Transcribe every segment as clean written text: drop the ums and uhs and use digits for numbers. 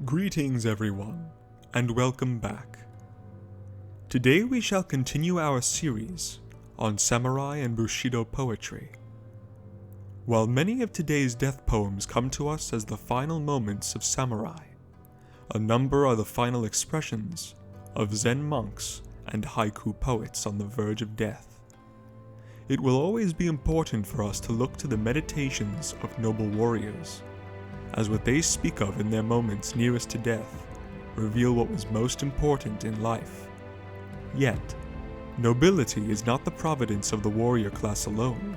Greetings everyone, and welcome back. Today we shall continue our series on Samurai and Bushido poetry. While many of today's death poems come to us as the final moments of samurai, a number are the final expressions of Zen monks and haiku poets on the verge of death. It will always be important for us to look to the meditations of noble warriors, as what they speak of in their moments nearest to death reveal what was most important in life. Yet, nobility is not the providence of the warrior class alone,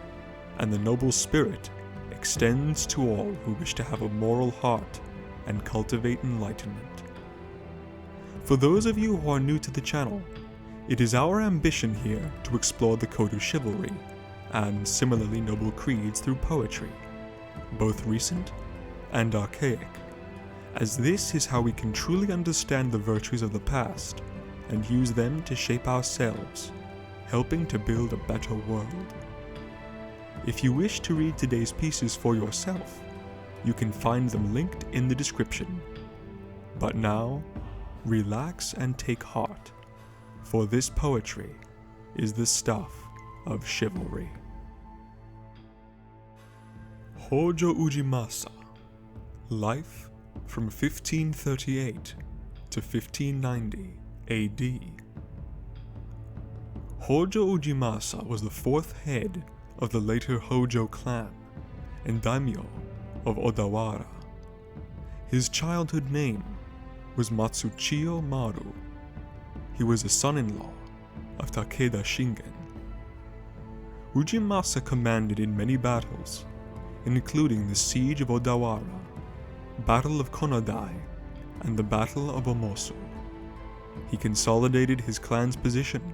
and the noble spirit extends to all who wish to have a moral heart and cultivate enlightenment. For those of you who are new to the channel, it is our ambition here to explore the code of chivalry and similarly noble creeds through poetry, both recent and archaic, as this is how we can truly understand the virtues of the past and use them to shape ourselves, helping to build a better world. If you wish to read today's pieces for yourself, you can find them linked in the description. But now, relax and take heart, for this poetry is the stuff of chivalry. Hojo Ujimasa. Life from 1538 to 1590 AD. Hojo Ujimasa was the fourth head of the later Hojo clan and daimyo of Odawara. His childhood name was Matsuchiyo Maru. He was a son-in-law of Takeda Shingen. Ujimasa commanded in many battles, including the Siege of Odawara, Battle of Konodai, and the Battle of Omosu. He consolidated his clan's position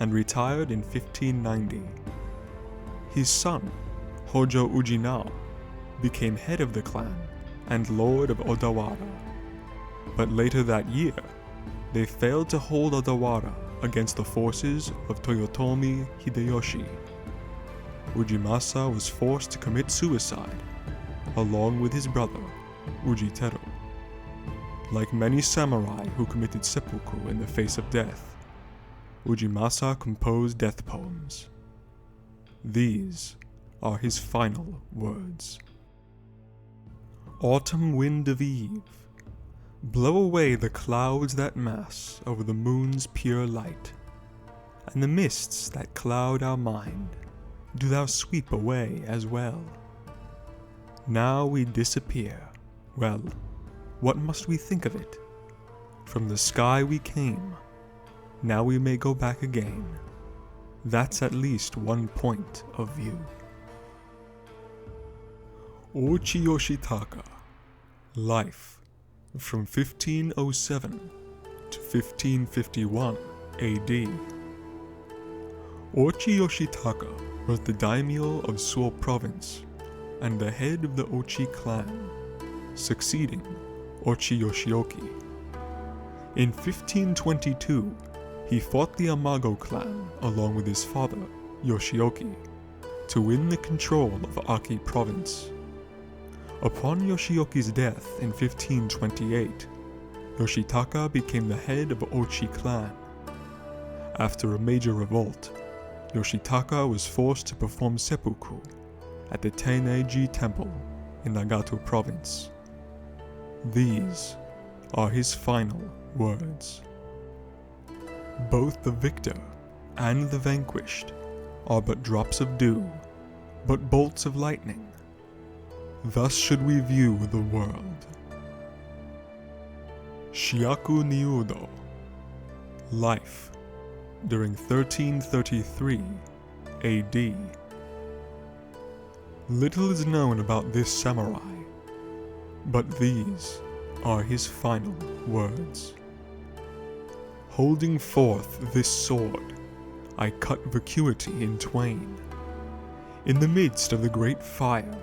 and retired in 1590. His son, Hojo Ujinao, became head of the clan and lord of Odawara. But later that year, they failed to hold Odawara against the forces of Toyotomi Hideyoshi. Ujimasa was forced to commit suicide, along with his brother, Ujiteru. Like many samurai who committed seppuku in the face of death, Ujimasa composed death poems. These are his final words. Autumn wind of eve, blow away the clouds that mass over the moon's pure light, and the mists that cloud our mind, do thou sweep away as well. Now we disappear. Well, what must we think of it? From the sky we came, now we may go back again. That's at least one point of view. Ochi Yoshitaka. Life from 1507 to 1551 AD. Ochi Yoshitaka was the daimyo of Suo province and the head of the Ochi clan, succeeding Ochi Yoshioki. In 1522, he fought the Amago clan along with his father, Yoshioki, to win the control of Aki province. Upon Yoshioki's death in 1528, Yoshitaka became the head of Ochi clan. After a major revolt, Yoshitaka was forced to perform seppuku at the Tenei-ji temple in Nagato province. These are his final words. Both the victor and the vanquished are but drops of dew, but bolts of lightning. Thus should we view the world. Shiaku Niudo. Life during 1333 AD. Little is known about this samurai, but these are his final words. Holding forth this sword, I cut vacuity in twain. In the midst of the great fire,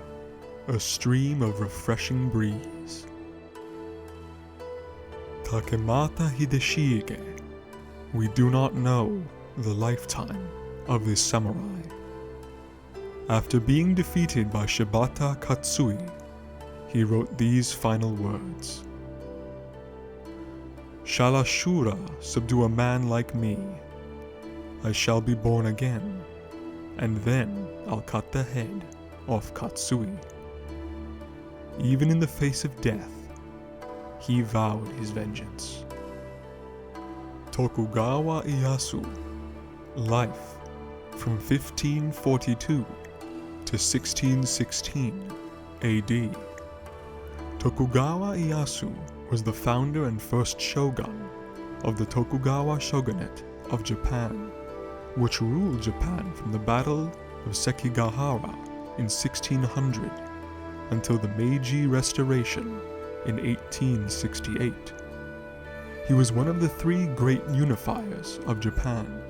a stream of refreshing breeze. Takemata Hideshige. We do not know the lifetime of this samurai. After being defeated by Shibata Katsui, he wrote these final words. Shall Ashura subdue a man like me? I shall be born again, and then I'll cut the head off Katsui. Even in the face of death, he vowed his vengeance. Tokugawa Ieyasu, life from 1542 to 1616 AD. Tokugawa Ieyasu was the founder and first shogun of the Tokugawa shogunate of Japan, which ruled Japan from the Battle of Sekigahara in 1600 until the Meiji Restoration in 1868. He was one of the three great unifiers of Japan,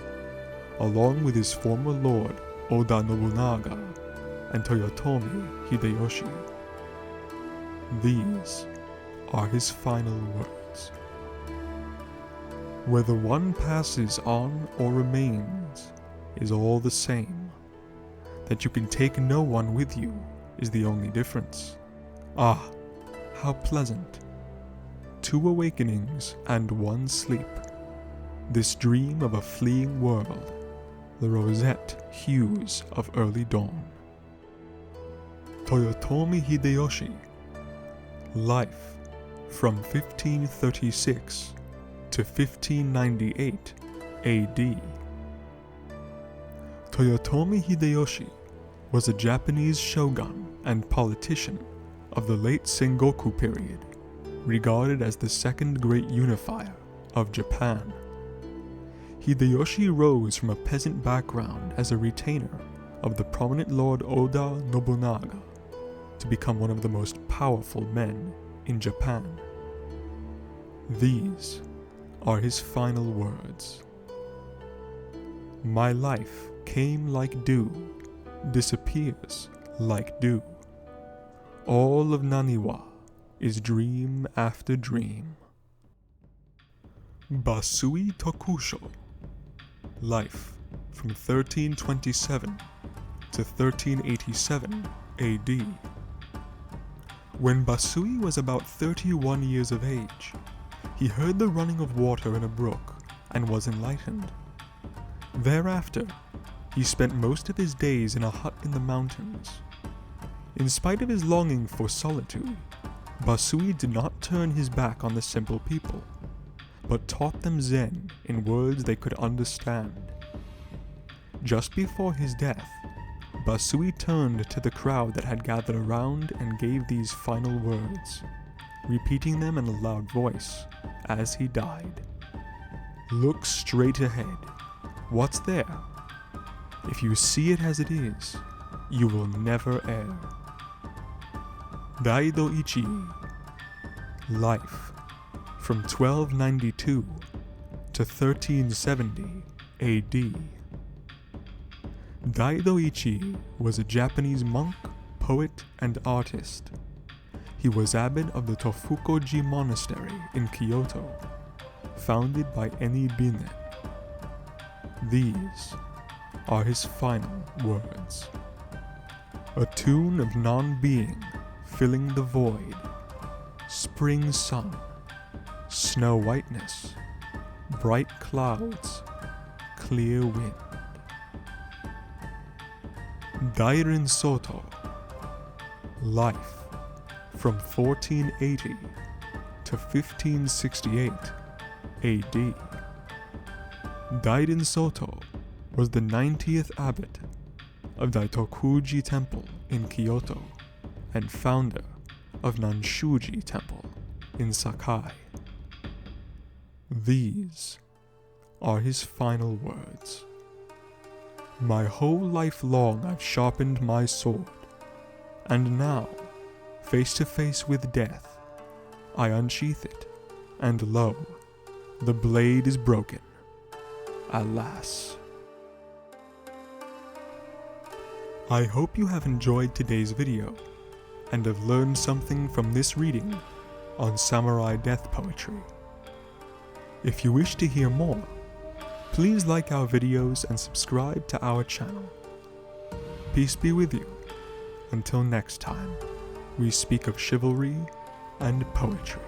along with his former lord Oda Nobunaga and Toyotomi Hideyoshi. These are his final words. Whether one passes on or remains is all the same. That you can take no one with you is the only difference. Ah, how pleasant. 2 awakenings and 1 sleep. This dream of a fleeing world, the roseate hues of early dawn. Toyotomi Hideyoshi, life from 1536 to 1598 AD. Toyotomi Hideyoshi was a Japanese shogun and politician of the late Sengoku period, regarded as the second great unifier of Japan. Hideyoshi rose from a peasant background as a retainer of the prominent Lord Oda Nobunaga to become one of the most powerful men in Japan. These are his final words. My life came like dew, disappears like dew. All of Naniwa is dream after dream. Basui Tokusho, life from 1327 to 1387 AD. When Basui was about 31 years of age, he heard the running of water in a brook and was enlightened. Thereafter, he spent most of his days in a hut in the mountains. In spite of his longing for solitude, Basui did not turn his back on the simple people, but taught them Zen in words they could understand. Just before his death, Basui turned to the crowd that had gathered around and gave these final words, repeating them in a loud voice as he died. Look straight ahead. What's there? If you see it as it is, you will never err. Daido Ichi, life from 1292 to 1370 AD. Daido Ichi was a Japanese monk, poet, and artist. He was abbot of the Tofukoji Monastery in Kyoto, founded by Eni Binnen. These are his final words. A tune of non-being filling the void, spring sun, snow whiteness, bright clouds, clear wind. Dairin Soto, life from 1480 to 1568 AD. Dairin Soto was the 90th abbot of Daitokuji Temple in Kyoto and founder of Nanshuji Temple in Sakai. These are his final words. My whole life long I've sharpened my sword, and now, face to face with death, I unsheath it, and lo, the blade is broken. Alas. I hope you have enjoyed today's video, and have learned something from this reading on samurai death poetry. If you wish to hear more, please like our videos and subscribe to our channel. Peace be with you. Until next time, we speak of chivalry and poetry.